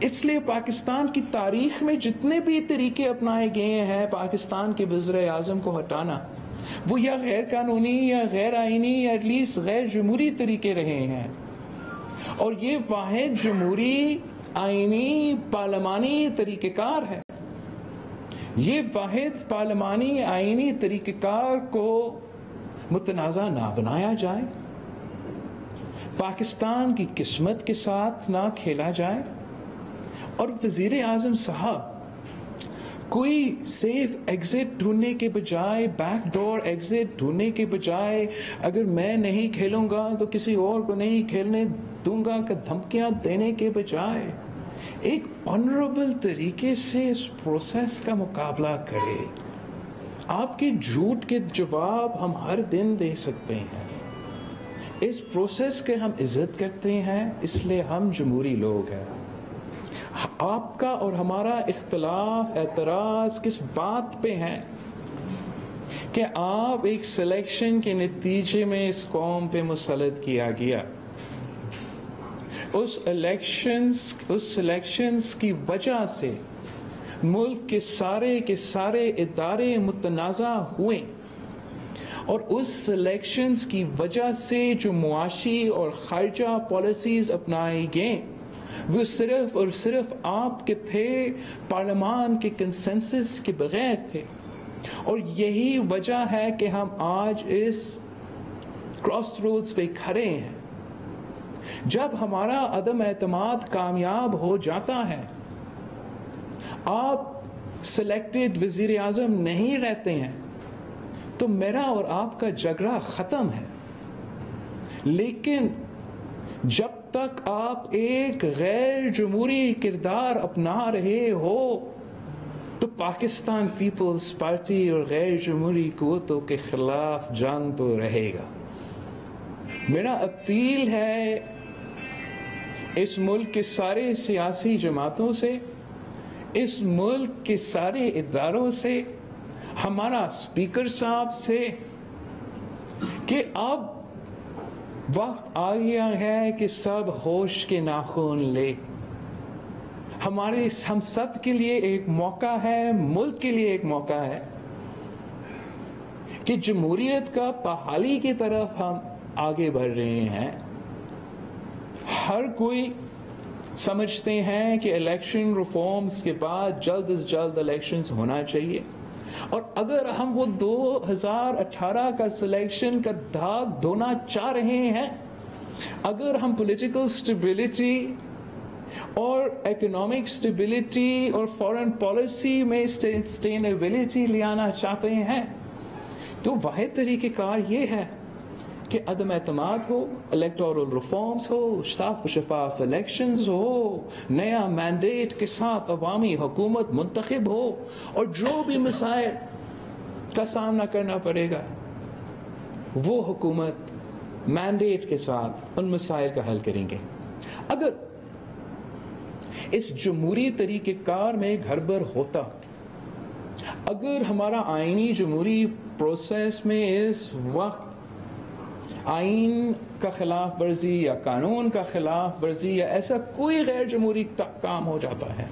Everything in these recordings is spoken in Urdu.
اس لیے پاکستان کی تاریخ میں جتنے بھی طریقے اپنائے گئے ہیں پاکستان کے وزیر اعظم کو ہٹانا، وہ یا غیر قانونی یا غیر آئینی یا ایٹ لیسٹ غیر جمہوری طریقے رہے ہیں، اور یہ واحد جمہوری آئینی پارلیمانی طریقہ کار ہے۔ یہ واحد پارلیمانی آئینی طریقہ کار کو متنازع نہ بنایا جائے، پاکستان کی قسمت کے ساتھ نہ کھیلا جائے، اور وزیر اعظم صاحب کوئی سیف ایگزٹ ڈھونڈنے کے بجائے، بیک ڈور ایگزٹ ڈھونڈنے کے بجائے، اگر میں نہیں کھیلوں گا تو کسی اور کو نہیں کھیلنے دوں گا کہ دھمکیاں دینے کے بجائے ایک آنریبل طریقے سے اس پروسیس کا مقابلہ کرے۔ آپ کے جھوٹ کے جواب ہم ہر دن دے سکتے ہیں، اس پروسیس کے ہم عزت کرتے ہیں، اس لیے ہم جمہوری لوگ ہیں۔ آپ کا اور ہمارا اختلاف، اعتراض کس بات پہ ہے کہ آپ ایک سلیکشن کے نتیجے میں اس قوم پہ مسلط کیا گیا، اس سلیکشنز کی وجہ سے ملک کے سارے ادارے متنازع ہوئے، اور اس سلیکشنز کی وجہ سے جو معاشی اور خارجہ پالیسیز اپنائی گئیں وہ صرف اور صرف آپ کے تھے، پارلیمان کے کنسنسس کے بغیر تھے، اور یہی وجہ ہے کہ ہم آج اس کراس روڈز پہ کھڑے ہیں۔ جب ہمارا عدم اعتماد کامیاب ہو جاتا ہے، آپ سلیکٹڈ وزیر اعظم نہیں رہتے ہیں، تو میرا اور آپ کا جھگڑا ختم ہے۔ لیکن جب تک آپ ایک غیر جمہوری کردار اپنا رہے ہو تو پاکستان پیپلز پارٹی اور غیر جمہوری قوتوں کے خلاف جنگ تو رہے گا۔ میرا اپیل ہے اس ملک کے سارے سیاسی جماعتوں سے، اس ملک کے سارے اداروں سے، ہمارا اسپیکر صاحب سے، کہ اب وقت آ گیا ہے کہ سب ہوش کے ناخن لے۔ ہم سب کے لیے ایک موقع ہے، ملک کے لیے ایک موقع ہے کہ جمہوریت کا بحالی کی طرف ہم آگے بڑھ رہے ہیں۔ ہر کوئی سمجھتے ہیں کہ الیکشن ریفارمز کے بعد جلد از جلد الیکشنز ہونا چاہیے، اور اگر ہم وہ 2018 کا سلیکشن کا داغ دھونا چاہ رہے ہیں، اگر ہم پولیٹیکل سٹیبلٹی اور اکنامک سٹیبلٹی اور فارن پالیسی میں سسٹینیبلٹی لے آنا چاہتے ہیں، تو واحد طریقہ کار یہ ہے کہ عدم اعتماد ہو، الیکٹورل ریفارمز ہو، صاف و شفاف الیکشنز ہو، نیا مینڈیٹ کے ساتھ عوامی حکومت منتخب ہو، اور جو بھی مسائل کا سامنا کرنا پڑے گا وہ حکومت مینڈیٹ کے ساتھ ان مسائل کا حل کریں گے۔ اگر اس جمہوری طریقہ کار میں گڑبڑ ہوتا، اگر ہمارا آئینی جمہوری پروسیس میں اس وقت آئین کا خلاف ورزی یا قانون کا خلاف ورزی یا ایسا کوئی غیر جمہوری کام ہو جاتا ہے،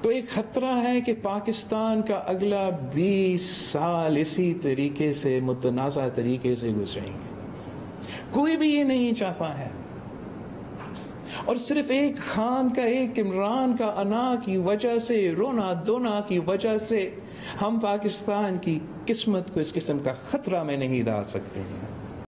تو ایک خطرہ ہے کہ پاکستان کا اگلا 20 سال اسی طریقے سے متنازع طریقے سے گزریں گے۔ کوئی بھی یہ نہیں چاہتا ہے، اور صرف ایک خان کا، ایک عمران کا انا کی وجہ سے، رونا دھونا کی وجہ سے ہم پاکستان کی قسمت کو اس قسم کا خطرہ میں نہیں ڈال سکتے ہیں۔